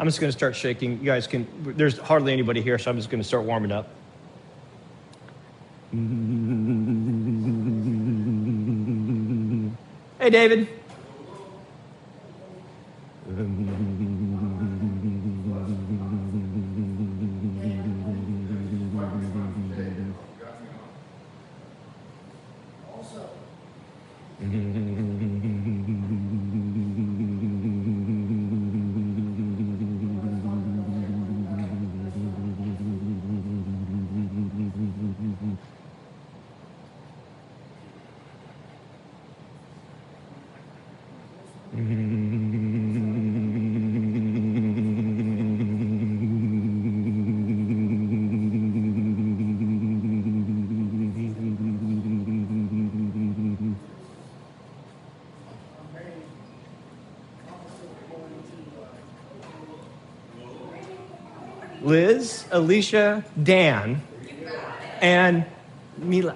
I'm just going to start shaking. You guys can, there's hardly anybody here, so I'm just going to start warming up. Hey, David. Liz, Alicia, Dan, and Mila.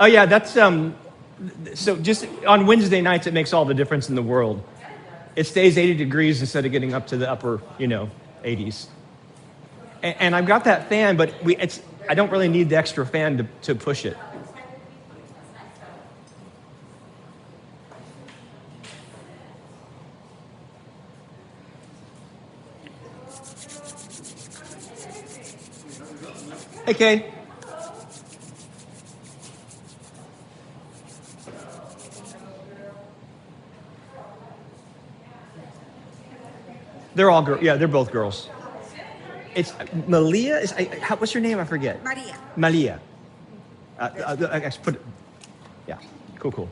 Oh yeah, that's so just on Wednesday nights it makes all the difference in the world. It stays 80 degrees instead of getting up to the upper, 80s. And I've got that fan, but I don't really need the extra fan to push it. Hey, Kay. They're all girls. Yeah, they're both girls. It's Malia. What's your name? I forget. Malia. I put it. Yeah. Cool.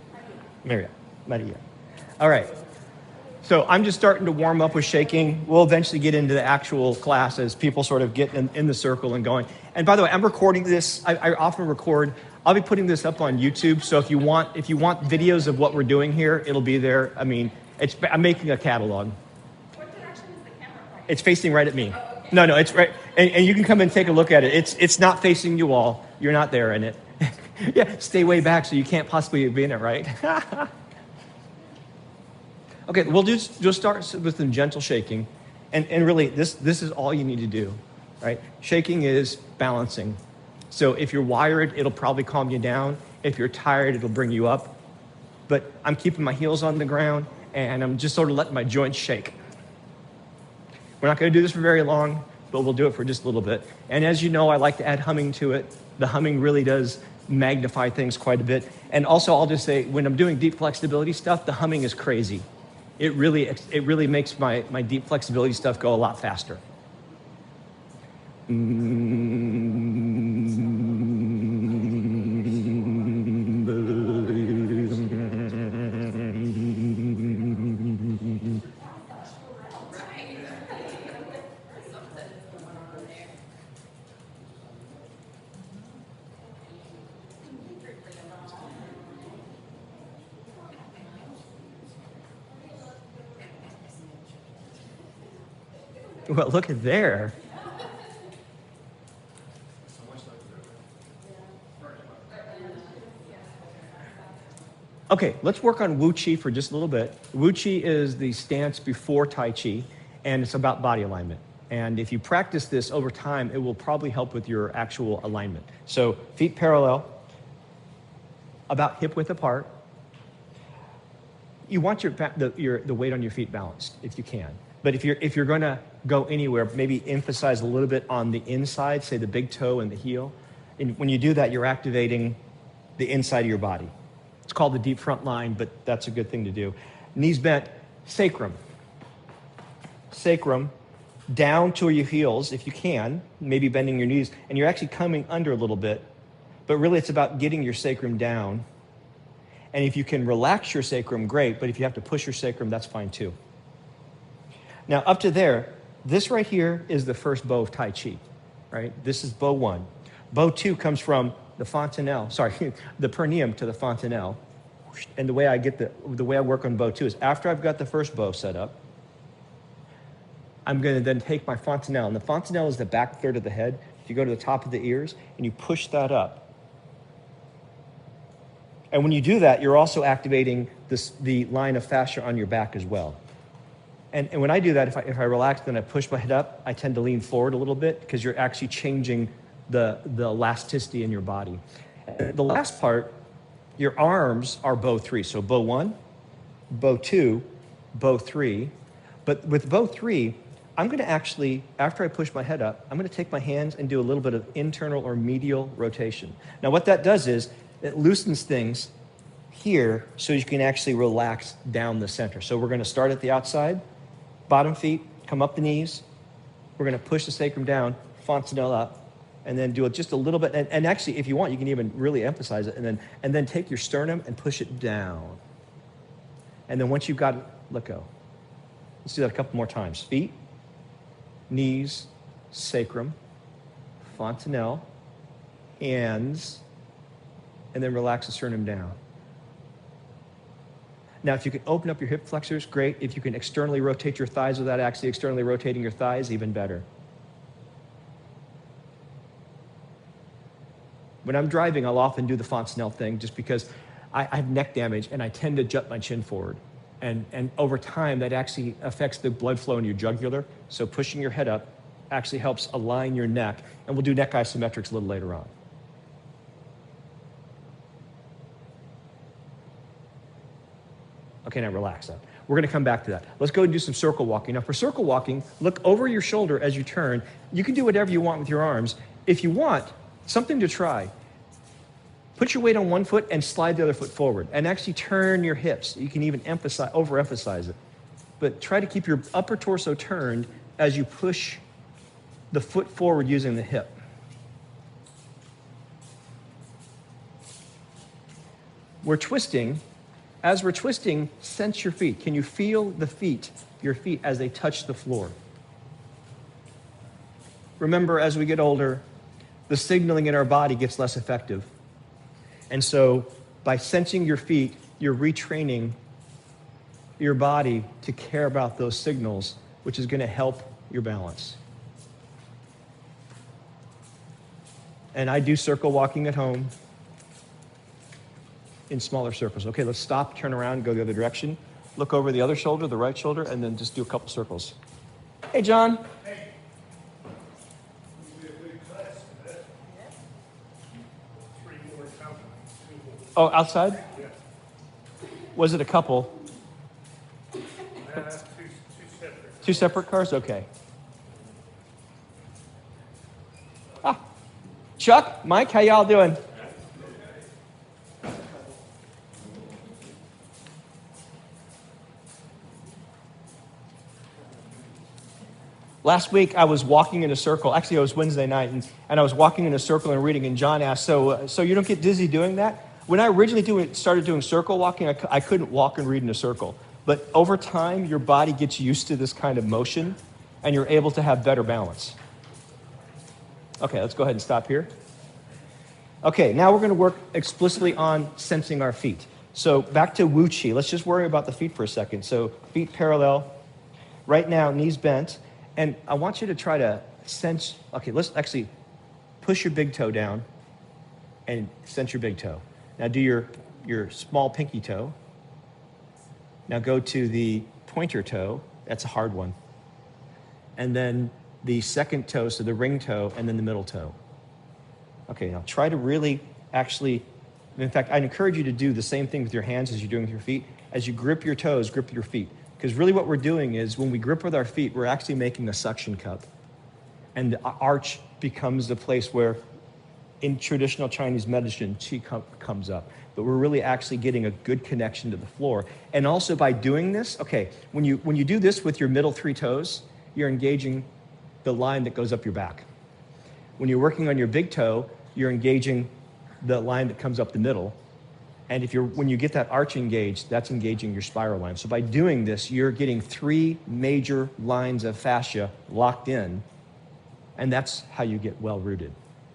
Maria. All right. So I'm just starting to warm up with shaking. We'll eventually get into the actual class as people sort of get in the circle and going. And by the way, I'm recording this. I often record. I'll be putting this up on YouTube. So if you want videos of what we're doing here, it'll be there. I mean, I'm making a catalog. What direction is the camera pointing? It's facing right at me. No, it's right. And you can come and take a look at it. It's not facing you all. You're not there in it. Yeah, stay way back so you can't possibly be in it, right? Okay, we'll just start with some gentle shaking. And really, this is all you need to do, right? Shaking is balancing. So if you're wired, it'll probably calm you down. If you're tired, it'll bring you up. But I'm keeping my heels on the ground, and I'm just sort of letting my joints shake. We're not going to do this for very long, but we'll do it for just a little bit. And as you know, I like to add humming to it. The humming really does magnify things quite a bit. And also, I'll just say, when I'm doing deep flexibility stuff, the humming is crazy. It really makes my deep flexibility stuff go a lot faster. Well, look at there. Okay, let's work on Wu Chi for just a little bit. Wu Chi is the stance before Tai Chi, and it's about body alignment. And if you practice this over time, it will probably help with your actual alignment. So feet parallel, about hip width apart. You want the weight on your feet balanced if you can. But if you're going to go anywhere, maybe emphasize a little bit on the inside, say the big toe and the heel. And when you do that, you're activating the inside of your body. It's called the deep front line, but that's a good thing to do. Knees bent, sacrum. Sacrum, down to your heels if you can, maybe bending your knees, and you're actually coming under a little bit. But really, it's about getting your sacrum down. And if you can relax your sacrum, great. But if you have to push your sacrum, that's fine too. Now, up to there, this right here is the first bow of Tai Chi, right? This is bow 1. Bow 2 comes from the fontanelle, the perineum to the fontanelle. And the way I work on bow 2 is after I've got the first bow set up, I'm going to then take my fontanelle. And the fontanelle is the back third of the head. You go to the top of the ears, and you push that up. And when you do that, you're also activating the line of fascia on your back as well. And when I do that, if I relax, then I push my head up, I tend to lean forward a little bit because you're actually changing the elasticity in your body. And the last part, your arms are bow 3. So bow 1, bow 2, bow 3. But with bow 3, I'm going to actually, after I push my head up, I'm going to take my hands and do a little bit of internal or medial rotation. Now what that does is it loosens things here so you can actually relax down the center. So we're going to start at the outside, bottom feet, come up the knees. We're going to push the sacrum down, fontanelle up, and then do it just a little bit. And actually, if you want, you can even really emphasize it. And then take your sternum and push it down. And then once you've got it, let go. Let's do that a couple more times. Feet, knees, sacrum, fontanelle, hands, and then relax the sternum down. Now, if you can open up your hip flexors, great. If you can externally rotate your thighs without actually externally rotating your thighs, even better. When I'm driving, I'll often do the fontanelle thing just because I have neck damage and I tend to jut my chin forward. And over time, that actually affects the blood flow in your jugular. So pushing your head up actually helps align your neck. And we'll do neck isometrics a little later on. Okay, now relax that. We're going to come back to that. Let's go and do some circle walking. Now for circle walking, look over your shoulder as you turn. You can do whatever you want with your arms. If you want, something to try. Put your weight on one foot and slide the other foot forward. And actually turn your hips. You can even overemphasize it. But try to keep your upper torso turned as you push the foot forward using the hip. We're twisting. As we're twisting, sense your feet. Can you feel your feet as they touch the floor? Remember, as we get older, the signaling in our body gets less effective. And so by sensing your feet, you're retraining your body to care about those signals, which is going to help your balance. And I do circle walking at home in smaller circles. Okay, let's stop, turn around, go the other direction. Look over the other shoulder, the right shoulder, and then just do a couple circles. Hey, John. Hey. Oh, outside? Yeah. Was it a couple? Two separate. Two separate cars? Okay. Ah, Chuck, Mike, how y'all doing? Last week, I was walking in a circle. Actually, it was Wednesday night, and I was walking in a circle and reading, and John asked, so you don't get dizzy doing that? When I originally started doing circle walking, I couldn't walk and read in a circle. But over time, your body gets used to this kind of motion, and you're able to have better balance. Okay, let's go ahead and stop here. Okay, now we're going to work explicitly on sensing our feet. So back to Wu Chi. Let's just worry about the feet for a second. So feet parallel. Right now, knees bent. And I want you to try to sense, okay, let's actually push your big toe down and sense your big toe. Now do your small pinky toe. Now go to the pointer toe. That's a hard one. And then the second toe, so the ring toe, and then the middle toe. Okay, now try to really actually, in fact, I'd encourage you to do the same thing with your hands as you're doing with your feet. As you grip your toes, grip your feet. Because really what we're doing is when we grip with our feet, we're actually making a suction cup. And the arch becomes the place where in traditional Chinese medicine, Qi comes up. But we're really actually getting a good connection to the floor. And also by doing this, okay, when you do this with your middle three toes, you're engaging the line that goes up your back. When you're working on your big toe, you're engaging the line that comes up the middle. And when you get that arch engaged, that's engaging your spiral line. So by doing this, you're getting 3 major lines of fascia locked in, and that's how you get well rooted.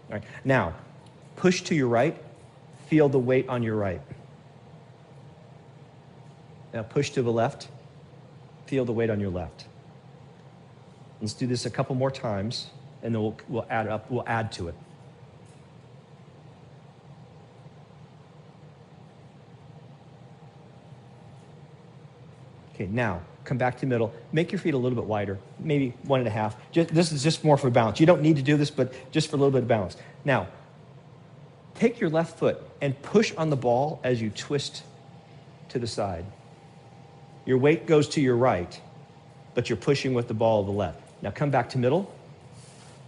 All right. Now, push to your right, feel the weight on your right. Now push to the left, feel the weight on your left. Let's do this a couple more times, and then we'll add to it. Okay, now come back to middle. Make your feet a little bit wider, maybe 1.5. This is just more for balance. You don't need to do this, but just for a little bit of balance. Now, take your left foot and push on the ball as you twist to the side. Your weight goes to your right, but you're pushing with the ball of the left. Now come back to middle.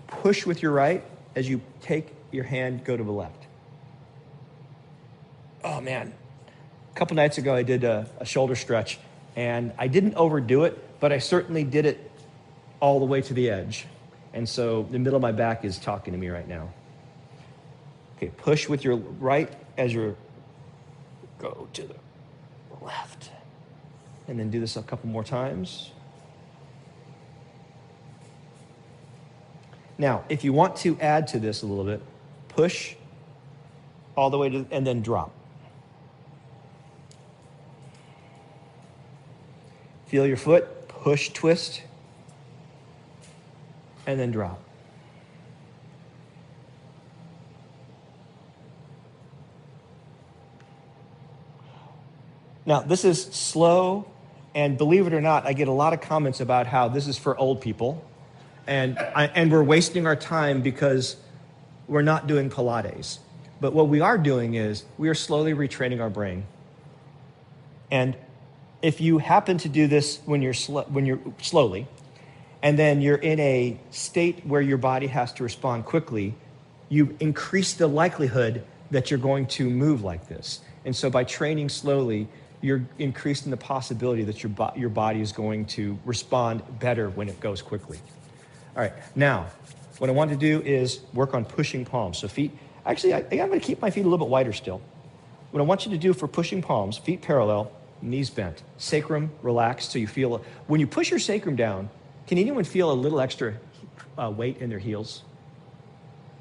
Push with your right as you take your hand, go to the left. Oh man, a couple nights ago I did a shoulder stretch, and I didn't overdo it, but I certainly did it all the way to the edge. And so the middle of my back is talking to me right now. Okay, push with your right as you go to the left. And then do this a couple more times. Now, if you want to add to this a little bit, push all the way to, and then drop. Feel your foot, push, twist, and then drop. Now, this is slow, and believe it or not, I get a lot of comments about how this is for old people, and we're wasting our time because we're not doing Pilates. But what we are doing is we are slowly retraining our brain. And if you happen to do this when you're slowly, and then you're in a state where your body has to respond quickly, you increase the likelihood that you're going to move like this. And so by training slowly, you're increasing the possibility that your body is going to respond better when it goes quickly. All right, now, what I want to do is work on pushing palms. So feet, actually, I'm going to keep my feet a little bit wider still. What I want you to do for pushing palms, feet parallel, knees bent, sacrum relaxed so you feel, when you push your sacrum down, can anyone feel a little extra weight in their heels?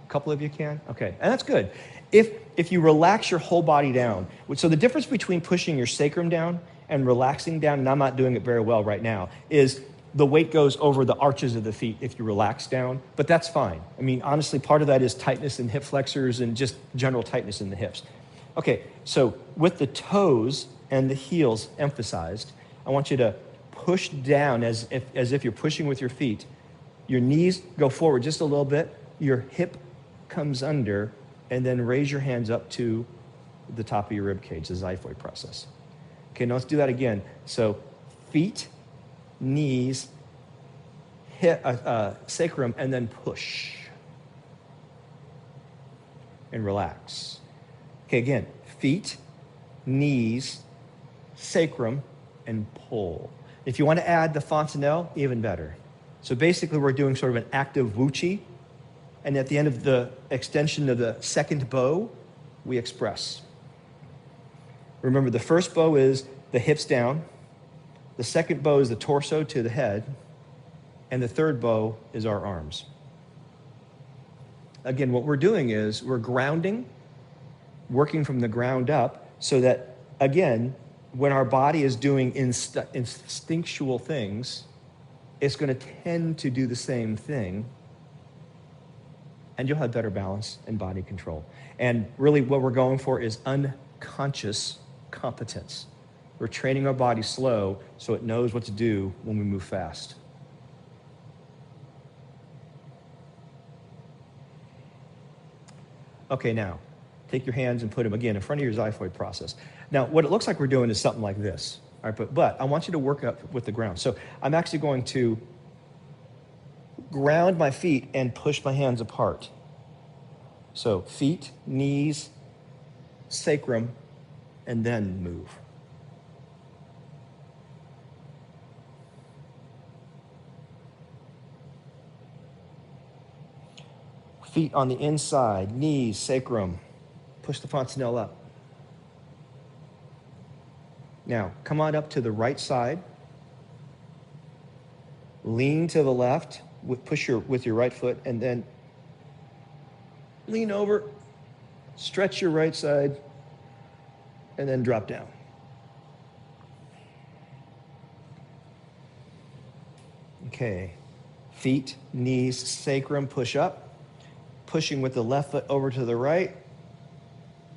A couple of you can? Okay, and that's good. If you relax your whole body down, so the difference between pushing your sacrum down and relaxing down, and I'm not doing it very well right now, is the weight goes over the arches of the feet if you relax down, but that's fine. I mean, honestly, part of that is tightness in hip flexors and just general tightness in the hips. Okay, so with the toes and the heels emphasized, I want you to push down as if you're pushing with your feet. Your knees go forward just a little bit, your hip comes under, and then raise your hands up to the top of your rib cage, the xiphoid process. Okay, now let's do that again. So feet, knees, hip, sacrum, and then push. And relax. Okay, again, feet, knees, sacrum, and pull. If you want to add the fontanelle, even better. So basically we're doing sort of an active wuchi, and at the end of the extension of the second bow, we express. Remember, the first bow is the hips down, the second bow is the torso to the head, and the third bow is our arms. Again, what we're doing is we're grounding, working from the ground up, so that, again, when our body is doing instinctual things, it's going to tend to do the same thing, and you'll have better balance and body control. And really what we're going for is unconscious competence. We're training our body slow so it knows what to do when we move fast. Okay, now, take your hands and put them, again, in front of your xiphoid process. Now, what it looks like we're doing is something like this. All right, but I want you to work up with the ground. So I'm actually going to ground my feet and push my hands apart. So feet, knees, sacrum, and then move. Feet on the inside, knees, sacrum. Push the fontanelle up. Now, come on up to the right side. Lean to the left, push with your right foot, and then lean over, stretch your right side, and then drop down. Okay, feet, knees, sacrum, push up, pushing with the left foot over to the right,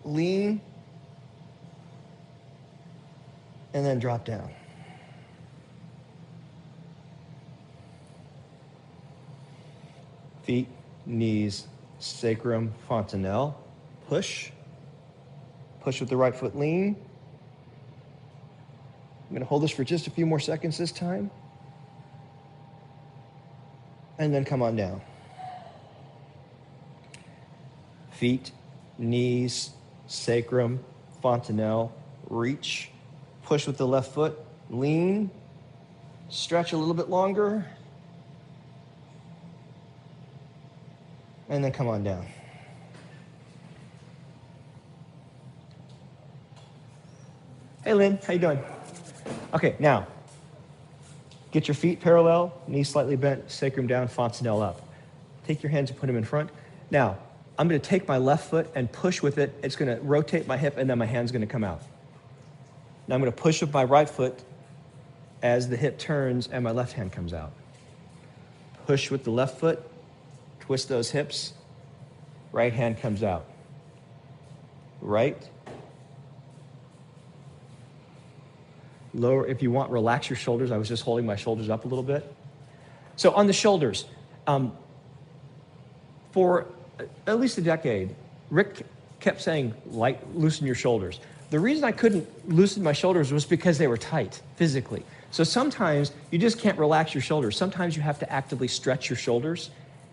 lean, and then drop down. Feet, knees, sacrum, fontanelle. Push. Push with the right foot, lean. I'm going to hold this for just a few more seconds this time. And then come on down. Feet, knees, sacrum, fontanelle, reach. Push with the left foot, lean. Stretch a little bit longer. And then come on down. Hey, Lynn, how you doing? Okay, now, get your feet parallel, knees slightly bent, sacrum down, fontanelle up. Take your hands and put them in front. Now, I'm going to take my left foot and push with it. It's going to rotate my hip, and then my hand's going to come out. Now I'm going to push with my right foot as the hip turns and my left hand comes out. Push with the left foot, twist those hips, right hand comes out. Right. Lower, if you want, relax your shoulders. I was just holding my shoulders up a little bit. So on the shoulders, for at least a decade, Rick kept saying, loosen your shoulders. The reason I couldn't loosen my shoulders was because they were tight physically. So sometimes you just can't relax your shoulders. Sometimes you have to actively stretch your shoulders.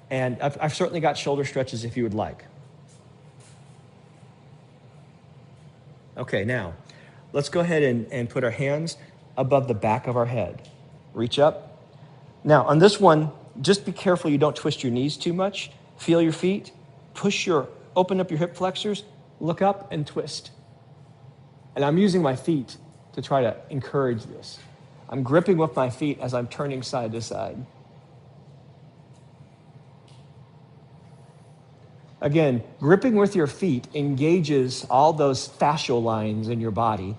And I've certainly got shoulder stretches if you would like. Okay, now, let's go ahead and put our hands above the back of our head. Reach up. Now, on this one, just be careful you don't twist your knees too much. Feel your feet. Open up your hip flexors. Look up and twist. And I'm using my feet to try to encourage this. I'm gripping with my feet as I'm turning side to side. Again, gripping with your feet engages all those fascial lines in your body,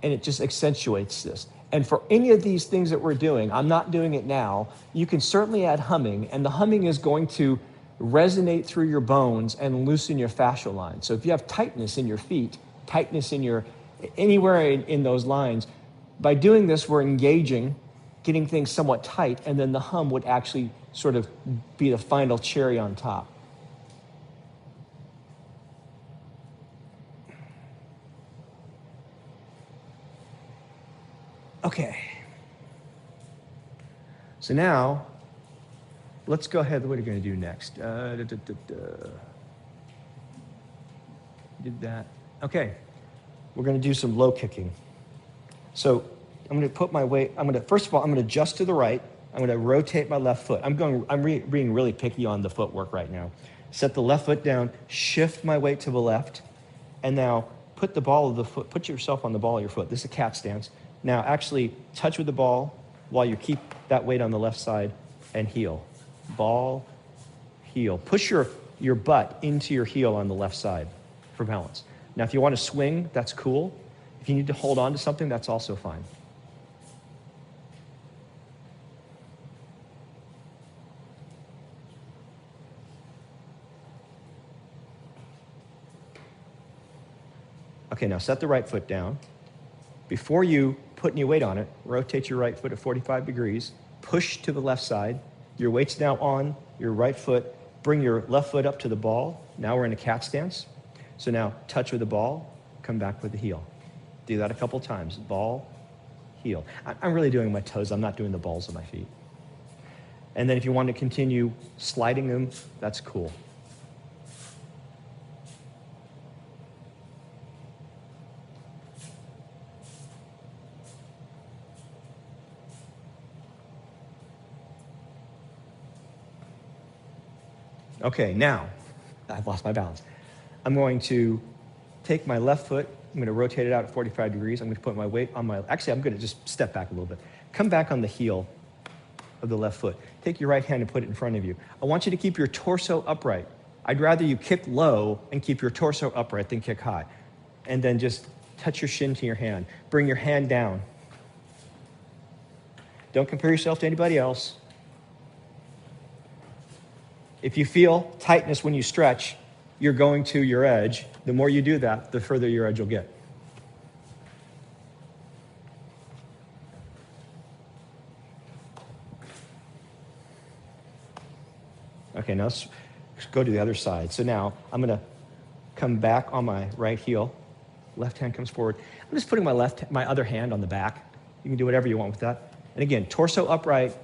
and it just accentuates this. And for any of these things that we're doing, I'm not doing it now, you can certainly add humming, and the humming is going to resonate through your bones and loosen your fascial lines. So if you have tightness in your feet, tightness in anywhere in those lines, by doing this, we're engaging, getting things somewhat tight, and then the hum would actually sort of be the final cherry on top. Okay. So now, let's go ahead. What are we going to do next? Did that. Okay. We're going to do some low kicking. So I'm going to put my weight. First of all, I'm going to adjust to the right. I'm going to rotate my left foot. I'm being really picky on the footwork right now. Set the left foot down, shift my weight to the left, and now put yourself on the ball of your foot. This is a cat stance. Now actually touch with the ball while you keep that weight on the left side and heel. Ball, heel. Push your butt into your heel on the left side for balance. Now if you want to swing, that's cool. If you need to hold on to something, that's also fine. Okay, now set the right foot down. Before you put any weight on it, rotate your right foot at 45 degrees, push to the left side. Your weight's now on your right foot. Bring your left foot up to the ball. Now we're in a cat stance. So now touch with the ball, come back with the heel. Do that a couple times. Ball, heel. I'm really doing my toes. I'm not doing the balls of my feet. And then if you want to continue sliding them, that's cool. Okay, now, I've lost my balance. I'm going to take my left foot, I'm going to rotate it out at 45 degrees. I'm going to put my weight on actually, I'm going to just step back a little bit. Come back on the heel of the left foot. Take your right hand and put it in front of you. I want you to keep your torso upright. I'd rather you kick low and keep your torso upright than kick high. And then just touch your shin to your hand. Bring your hand down. Don't compare yourself to anybody else. If you feel tightness when you stretch, you're going to your edge. The more you do that, the further your edge will get. Okay, now let's go to the other side. So now I'm going to come back on my right heel. Left hand comes forward. I'm just putting my other hand on the back. You can do whatever you want with that. And again, torso upright.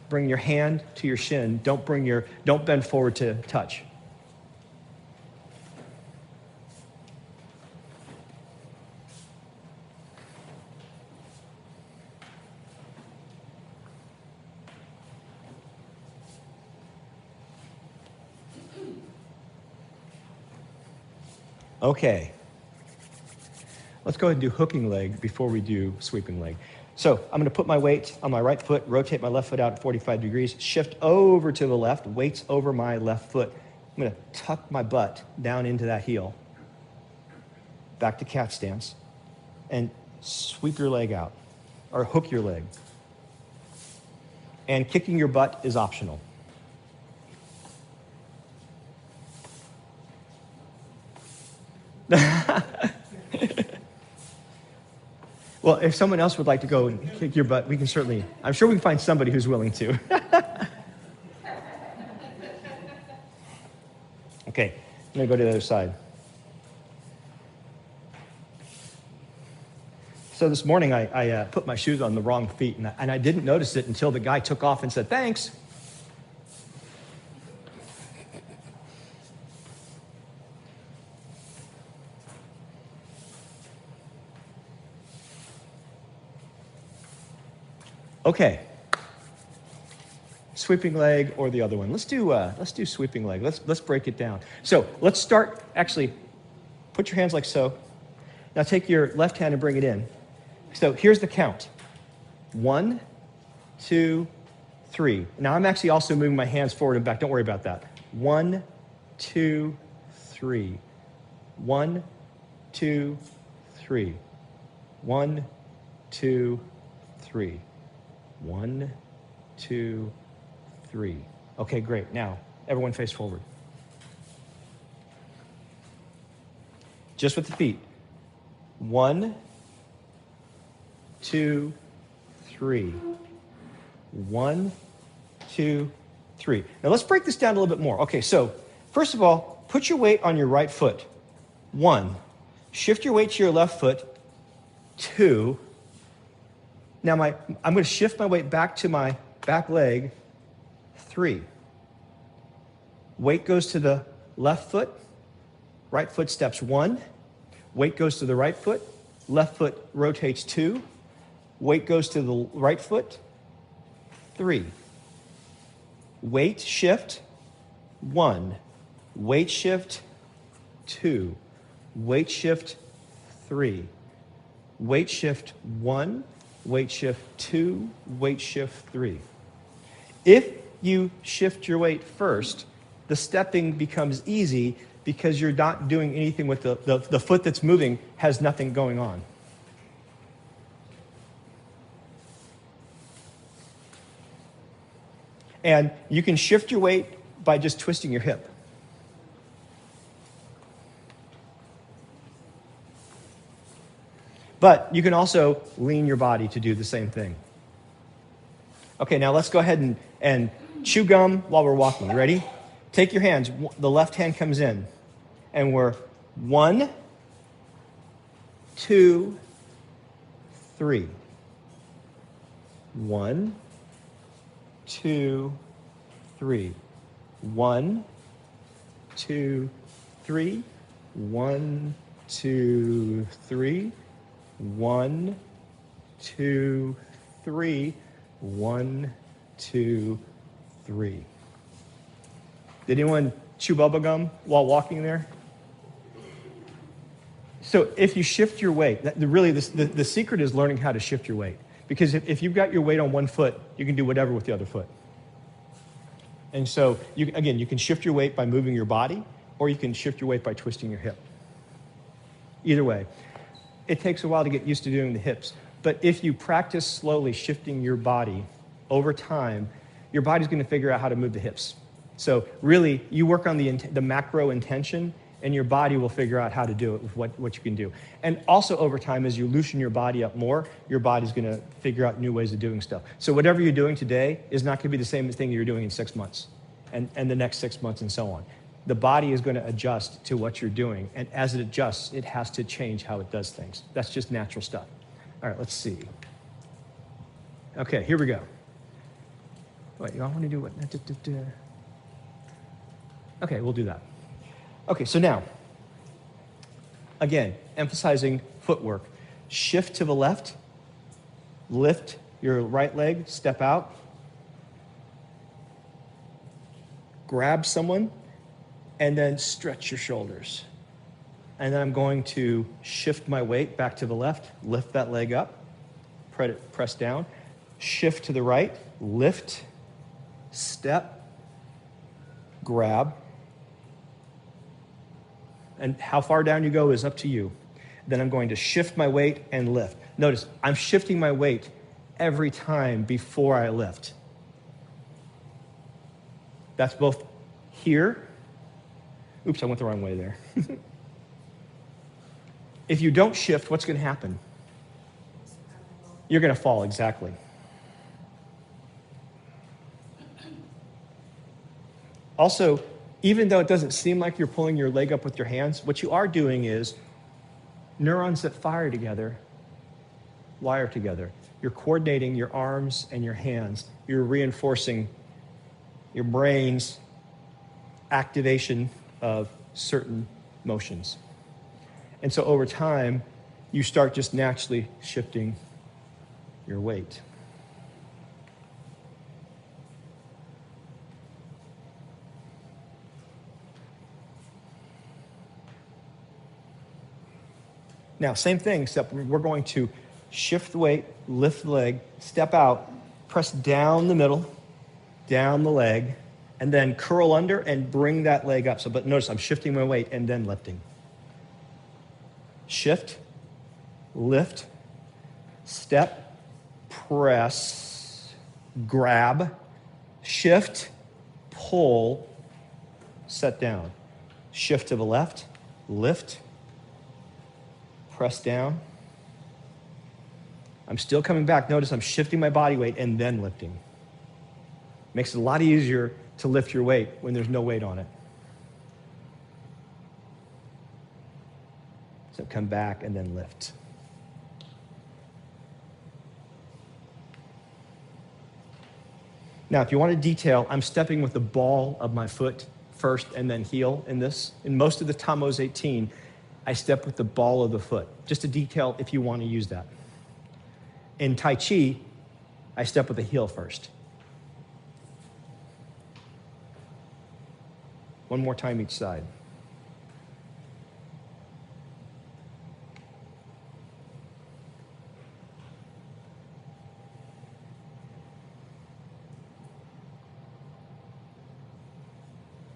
Bring your hand to your shin. Don't bend forward to touch. Okay. Let's go ahead and do hooking leg before we do sweeping leg. So I'm going to put my weight on my right foot, rotate my left foot out at 45 degrees, shift over to the left, weights over my left foot. I'm going to tuck my butt down into that heel, back to cat stance, and sweep your leg out, or hook your leg. And kicking your butt is optional. Well, if someone else would like to go and kick your butt, we can certainly, I'm sure we can find somebody who's willing to. Okay, I'm going to go to the other side. So this morning I put my shoes on the wrong feet, and I didn't notice it until the guy took off and said, "Thanks." Okay, sweeping leg or the other one. Let's do sweeping leg. Let's break it down. So let's start. Actually, put your hands like so. Now take your left hand and bring it in. So here's the count: 1, 2, 3. Now I'm actually also moving my hands forward and back. Don't worry about that. 1, 2, 3. 1, 2, 3. 1, 2, 3. 1, 2, 3. Okay, great. Now, everyone face forward. Just with the feet. 1, 2, 3. 1, 2, 3. Now, let's break this down a little bit more. Okay, so, first of all, put your weight on your right foot. 1. Shift your weight to your left foot. 2. Now I'm going to shift my weight back to my back leg. 3. Weight goes to the left foot. Right foot steps 1. Weight goes to the right foot. Left foot rotates 2. Weight goes to the right foot. 3. Weight shift 1. Weight shift 2. Weight shift 3. Weight shift 1. Weight shift 2, weight shift 3. If you shift your weight first, the stepping becomes easy because you're not doing anything with the foot that's moving has nothing going on. And you can shift your weight by just twisting your hip. But you can also lean your body to do the same thing. Okay, now let's go ahead and chew gum while we're walking. You ready? Take your hands. The left hand comes in. And we're 1, 2, 3. 1, 2, 3. 1, 2, 3. 1, 2, 3. 1, 2, 3. 1, 2, 3. Did anyone chew bubble gum while walking there? So if you shift your weight, really the secret is learning how to shift your weight. Because if you've got your weight on one foot, you can do whatever with the other foot. And so, you can shift your weight by moving your body, or you can shift your weight by twisting your hip. Either way. It takes a while to get used to doing the hips. But if you practice slowly shifting your body over time, your body's going to figure out how to move the hips. So really, you work on the macro intention, and your body will figure out how to do it with what you can do. And also over time, as you loosen your body up more, your body's going to figure out new ways of doing stuff. So whatever you're doing today is not going to be the same thing you're doing in 6 months. and the next 6 months and so on. The body is going to adjust to what you're doing. And as it adjusts, it has to change how it does things. That's just natural stuff. All right, let's see. Okay, here we go. Wait, you all want to do what? Okay, we'll do that. Okay, so now, again, emphasizing footwork. Shift to the left, lift your right leg, step out, grab someone, and then stretch your shoulders. And then I'm going to shift my weight back to the left, lift that leg up, press down, shift to the right, lift, step, grab. And how far down you go is up to you. Then I'm going to shift my weight and lift. Notice, I'm shifting my weight every time before I lift. That's both here. Oops, I went the wrong way there. If you don't shift, what's going to happen? You're going to fall, exactly. Also, even though it doesn't seem like you're pulling your leg up with your hands, what you are doing is neurons that fire together wire together. You're coordinating your arms and your hands. You're reinforcing your brain's activation of certain motions. And so over time, you start just naturally shifting your weight. Now, same thing, except we're going to shift the weight, lift the leg, step out, press down the middle, down the leg, and then curl under and bring that leg up. So, but notice I'm shifting my weight and then lifting. Shift, lift, step, press, grab, shift, pull, set down. Shift to the left, lift, press down. I'm still coming back. Notice I'm shifting my body weight and then lifting. Makes it a lot easier to lift your weight when there's no weight on it. So come back and then lift. Now, if you want to detail, I'm stepping with the ball of my foot first and then heel in this. In most of the Tammuz 18, I step with the ball of the foot. Just a detail if you want to use that. In Tai Chi, I step with the heel first. One more time each side.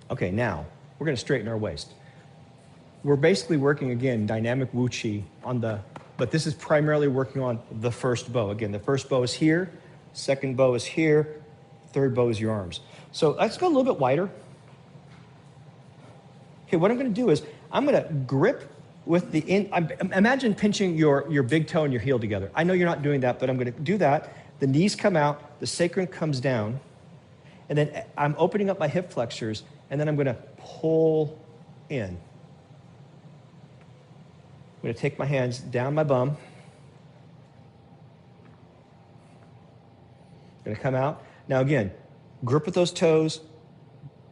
Okay, now we're going to straighten our waist. We're basically working, again, dynamic Wu Chi on the, but this is primarily working on the first bow. Again, the first bow is here, second bow is here, third bow is your arms. So let's go a little bit wider. Okay, what I'm going to do is I'm going to grip with the, imagine pinching your big toe and your heel together. I know you're not doing that, but I'm going to do that. The knees come out, the sacrum comes down, and then I'm opening up my hip flexors, and then I'm going to pull in. I'm going to take my hands down my bum. I'm going to come out. Now again, grip with those toes,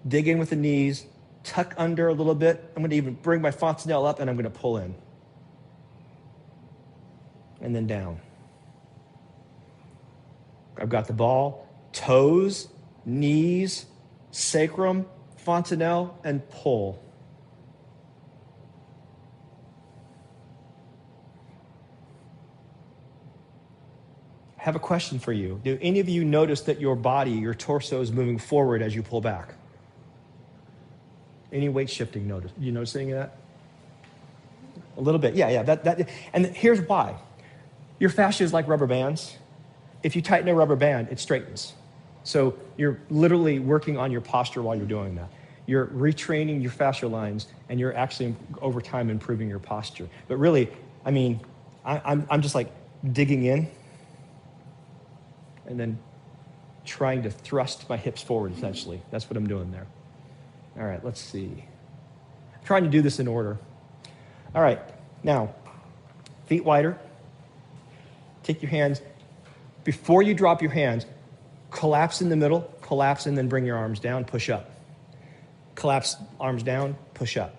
dig in with the knees, tuck under a little bit. I'm going to even bring my fontanelle up, and I'm going to pull in. And then down. I've got the ball, toes, knees, sacrum, fontanelle, and pull. I have a question for you. Do any of you notice that your body, your torso, is moving forward as you pull back? Any weight shifting notice? You notice any of that? A little bit, yeah. And here's why. Your fascia is like rubber bands. If you tighten a rubber band, it straightens. So you're literally working on your posture while you're doing that. You're retraining your fascial lines, and you're actually, over time, improving your posture. But really, I mean, I'm just like digging in, and then trying to thrust my hips forward, essentially. That's what I'm doing there. All right, let's see. I'm trying to do this in order. All right, now, feet wider. Take your hands. Before you drop your hands, collapse in the middle, collapse, and then bring your arms down, push up. Collapse, arms down, push up.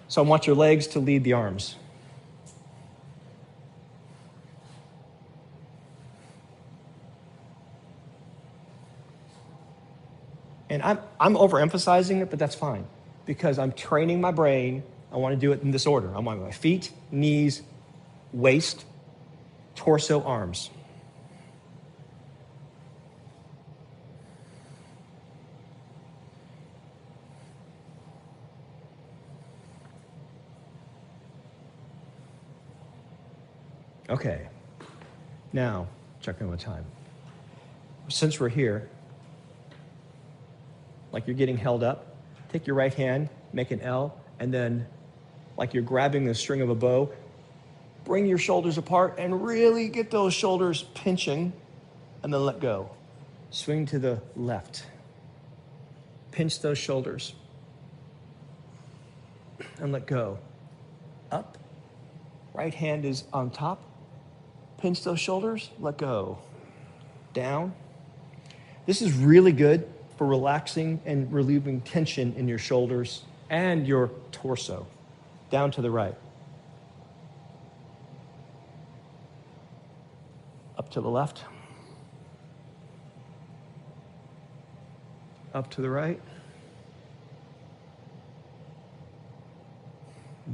So I want your legs to lead the arms. And I'm overemphasizing it, but that's fine, because I'm training my brain. I want to do it in this order. I want my feet, knees, waist, torso, arms. Okay. Now, check in with time. Since we're here, like you're getting held up, take your right hand, make an L, and then, like you're grabbing the string of a bow, bring your shoulders apart and really get those shoulders pinching, and then let go. Swing to the left. Pinch those shoulders. And let go. Up. Right hand is on top. Pinch those shoulders, let go. Down. This is really good for relaxing and relieving tension in your shoulders and your torso. Down to the right. Up to the left. Up to the right.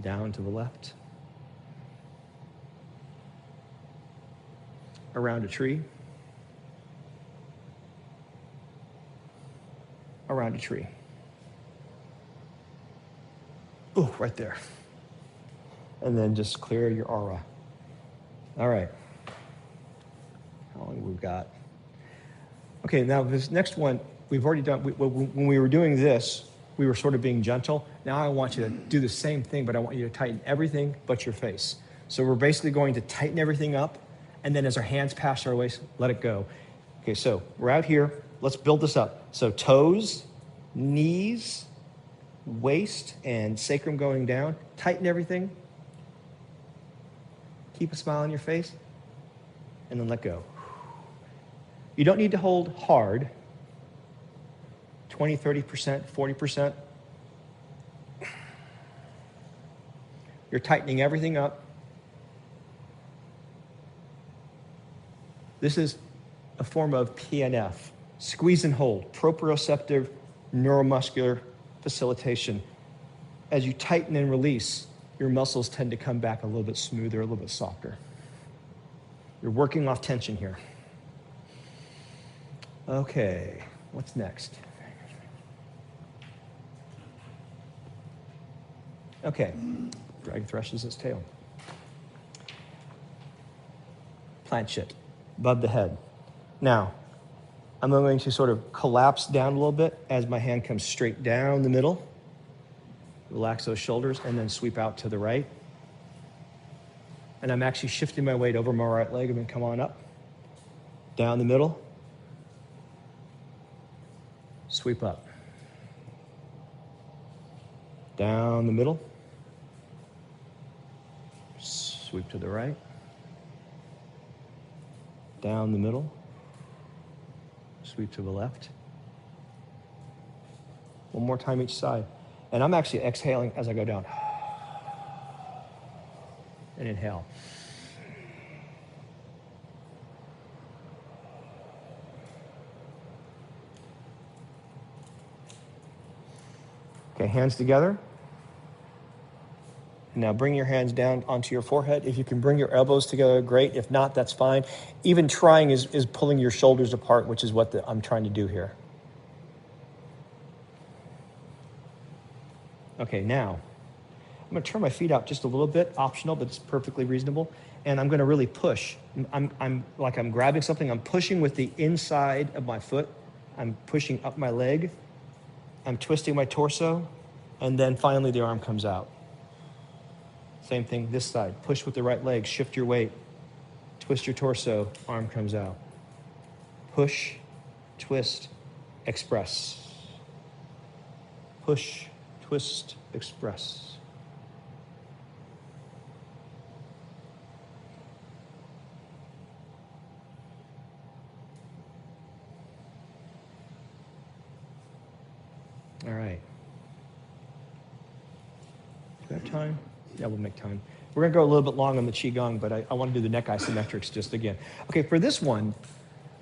Down to the left. Around a tree. Around a tree. Oh, right there. And then just clear your aura. All right. How long we've got? Okay, now this next one, we've already done, when we were doing this, we were sort of being gentle. Now I want you to do the same thing, but I want you to tighten everything but your face. So we're basically going to tighten everything up, and then as our hands pass our waist, let it go. Okay, so we're out here. Let's build this up. So toes, knees, waist, and sacrum going down. Tighten everything. Keep a smile on your face, and then let go. You don't need to hold hard. 20, 30%, 40%. You're tightening everything up. This is a form of PNF, squeeze and hold, proprioceptive neuromuscular facilitation. As you tighten and release, your muscles tend to come back a little bit smoother, a little bit softer. You're working off tension here. Okay, what's next? Okay, drag thrashes its tail. Planchette, above the head. Now, I'm going to sort of collapse down a little bit as my hand comes straight down the middle. Relax those shoulders and then sweep out to the right. And I'm actually shifting my weight over my right leg and then come on up. Down the middle. Sweep up. Down the middle. Sweep to the right. Down the middle. Sweep to the left. One more time each side. And I'm actually exhaling as I go down. And inhale. Okay, hands together. Now bring your hands down onto your forehead. If you can bring your elbows together, great. If not, that's fine. Even trying is pulling your shoulders apart, which is what I'm trying to do here. Okay, now I'm going to turn my feet out just a little bit, optional, but it's perfectly reasonable. And I'm going to really push. I'm grabbing something. I'm pushing with the inside of my foot. I'm pushing up my leg. I'm twisting my torso. And then finally the arm comes out. Same thing this side. Push with the right leg. Shift your weight. Twist your torso. Arm comes out. push, twist, express. Push, twist, express. All right. Do we have time? Yeah, we'll make time. We're going to go a little bit long on the Qigong, but I want to do the neck isometrics just again. Okay, for this one,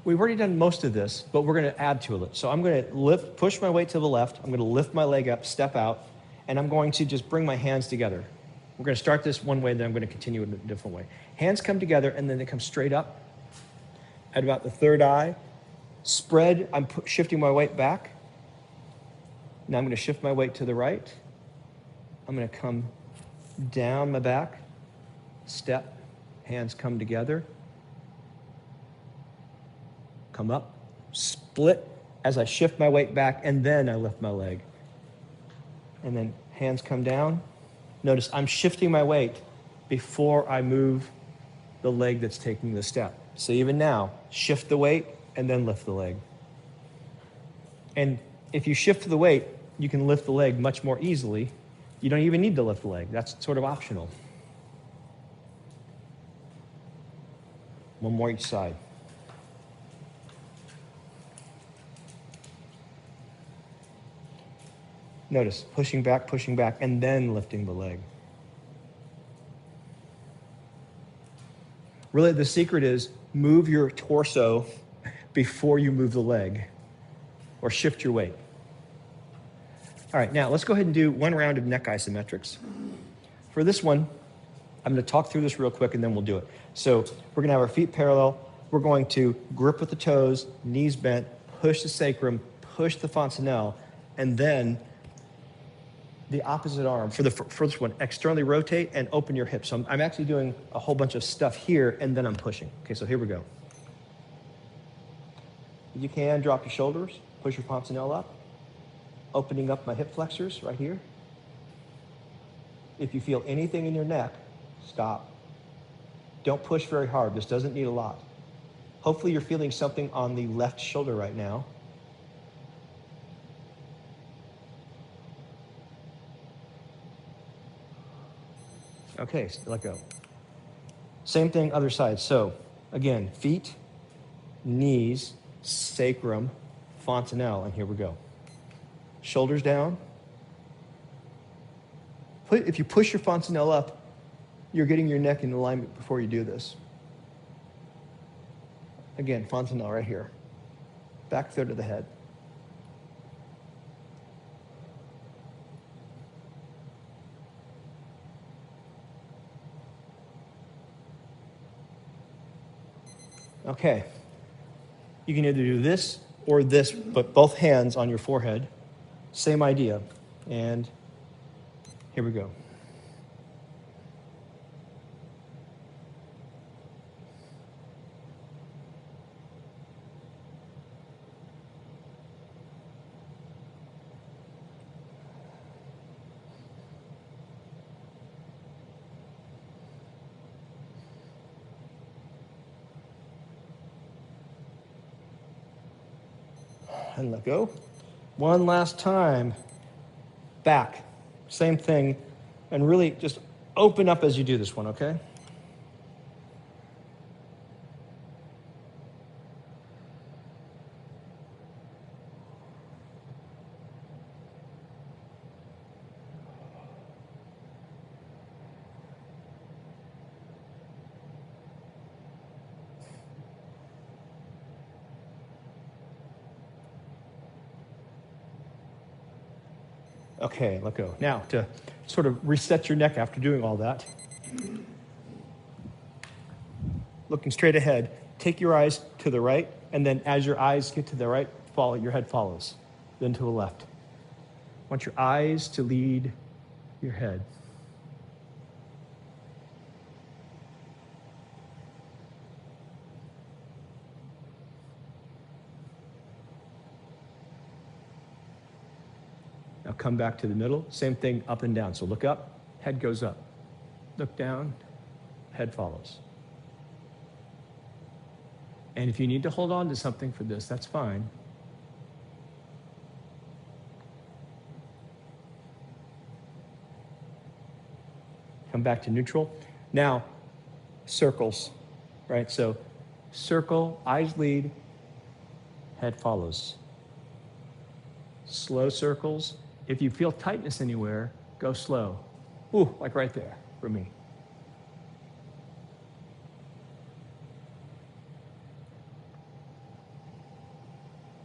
we've already done most of this, but we're going to add to it. So I'm going to push my weight to the left. I'm going to lift my leg up, step out, and I'm going to just bring my hands together. We're going to start this one way, then I'm going to continue in a different way. Hands come together, and then they come straight up at about the third eye. Spread, I'm shifting my weight back. Now I'm going to shift my weight to the right. I'm going to come down my back, step, hands come together, come up, split as I shift my weight back, and then I lift my leg. And then hands come down. Notice I'm shifting my weight before I move the leg that's taking the step. So even now, shift the weight and then lift the leg. And if you shift the weight, you can lift the leg much more easily. You don't even need to lift the leg. That's sort of optional. One more each side. Notice, pushing back, and then lifting the leg. Really, the secret is move your torso before you move the leg, or shift your weight. All right, now let's go ahead and do one round of neck isometrics. For this one, I'm going to talk through this real quick and then we'll do it. So we're going to have our feet parallel. We're going to grip with the toes, knees bent, push the sacrum, push the fontanelle, and then the opposite arm. For the first one, externally rotate and open your hips. So I'm actually doing a whole bunch of stuff here and then I'm pushing. Okay, so here we go. If you can, drop your shoulders, push your fontanelle up. Opening up my hip flexors right here. If you feel anything in your neck, stop. Don't push very hard. This doesn't need a lot. Hopefully you're feeling something on the left shoulder right now. Okay, so let go. Same thing, other side. So again, feet, knees, sacrum, fontanelle, and here we go. Shoulders down. If you push your fontanelle up, you're getting your neck in alignment before you do this. Again, fontanelle right here. Back third of the head. Okay. You can either do this or this, but both hands on your forehead. Same idea. And here we go. And let go. One last time. Back. Same thing. And really just open up as you do this one, okay? Okay, let go. Now, to sort of reset your neck after doing all that, looking straight ahead, take your eyes to the right, and then as your eyes get to the right, follow, your head follows, then to the left. I want your eyes to lead your head. Now come back to the middle. Same thing, up and down. So look up, head goes up. Look down, head follows. And if you need to hold on to something for this, that's fine. Come back to neutral. Now, circles, right? So circle, eyes lead, head follows. Slow circles. If you feel tightness anywhere, go slow. Ooh, like right there for me.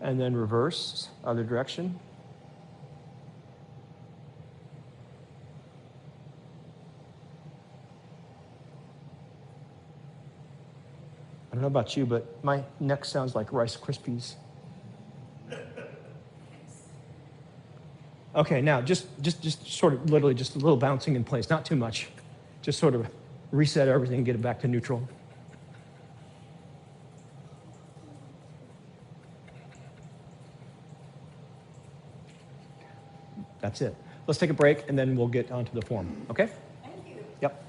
And then reverse, other direction. I don't know about you, but my neck sounds like Rice Krispies. Okay, now just sort of literally just a little bouncing in place, not too much. Just sort of reset everything and get it back to neutral. That's it. Let's take a break and then we'll get onto the form, okay? Thank you. Yep.